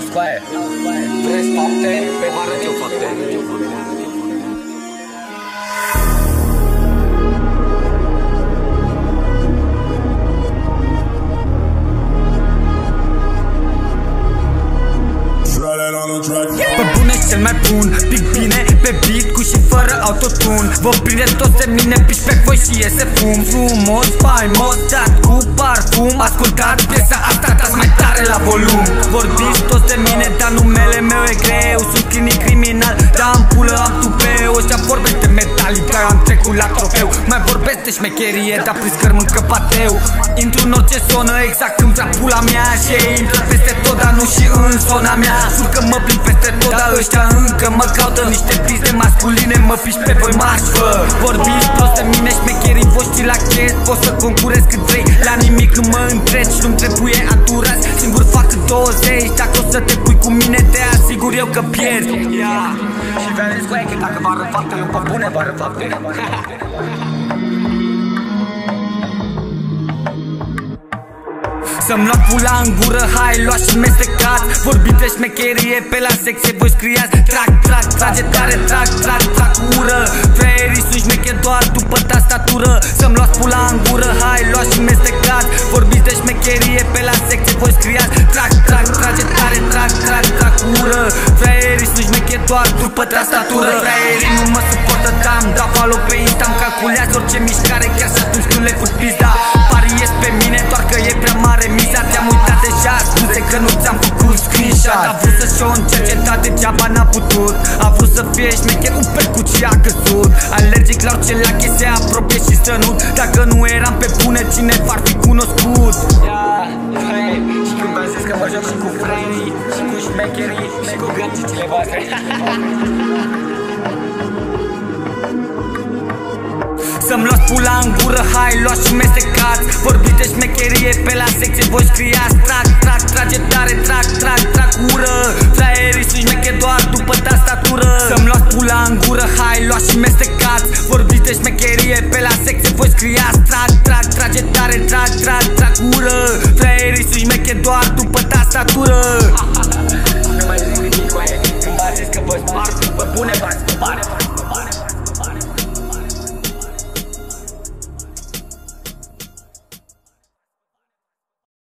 scoaie. Vreți fapte? Pe vă arăt eu fapte. Pe bune cel mai bun, pic bine pe beat cu și fără autotune. Vă prinde toți de mine, piși pe voi și iese fum. Frumos, faimos, dat cu parfum. Ascultați piesa asta, dați mai tare la volum. Vorbiți toți de mine, dar numele meu e greu. Sunt clinic criminal, dar în pulă am tupeu. Ăștia vorbesc de Metallica, am trecut la trofeu. Mai vorbesc de șmecherie, dar priscăr mâncă pateu. Intru în orice zonă, exact când vrea pula mea. Și intră peste tot, dar nu și în zona mea. Sur că mă plimb peste tot, dar ăștia încă mă caută. Niște piste masculine, mă piși pe voi marș, fă. Vorbiți prost de mine, șmecherii voștri la chest. Poți să concurezi cât vrei, la nimic nu mă întreci. Nu-mi trebuie aturați, singur fac 20. Dacă o să te pui cu mine, te asigur eu că pierzi. Și vedeți cu aia că dacă vă arăt fapte, eu pe bune vă arăt fapte. Să-mi luați pula în gură, hai luați și mestecați. Vorbiți de șmecherie, pe la secție voi scriați. Trac, trac, trage tare, trac, trac, trac, ură. Fraierii sunt șmecheri doar după tastatură. Să-mi luați pula în gură, hai luați și mestecați. Vorbiți de șmecherie, pe la secție voi scriați. Trac, trac, trage tare, trac, trac, trac, ură. Fraierii sunt șmecheri doar după tastatură. Fraierii nu mă suportă, dam, dau follow pe Insta. Îmi calculează orice mișcare, chiar și atunci când le fut pizda. Pariez pe mine, doar că e prea mare miza. Te-am uitat deja, scuze că nu ți-am făcut screenshot. A vrut să-și o încerce, dar degeaba n-a putut. A vrut să fie șmecher, un percut și a căzut. Alergic la orice lache, se apropie și strănut. Dacă nu eram pe bune, cine v-ar fi cunoscut? Și când v-am zis că mă joc și cu fraierii, și cu șmecherii, și cu gândicile voastre. Să-mi luați pula în gură, hai luați și mestecați. Vorbiți de șmecherie, pe la secție voi scriați. Trac, trac, trage tare, trac, trac, trac, ură. Fraierii sunt șmecheri doar după tastatură. Să-mi luați pula în gură, hai luați și mestecați. Vorbiți de șmecherie, pe la secție voi scriați. Trac, trac, trage tare, trac, trac, trac, ură. Fraierii sunt șmecheri doar după tastatură.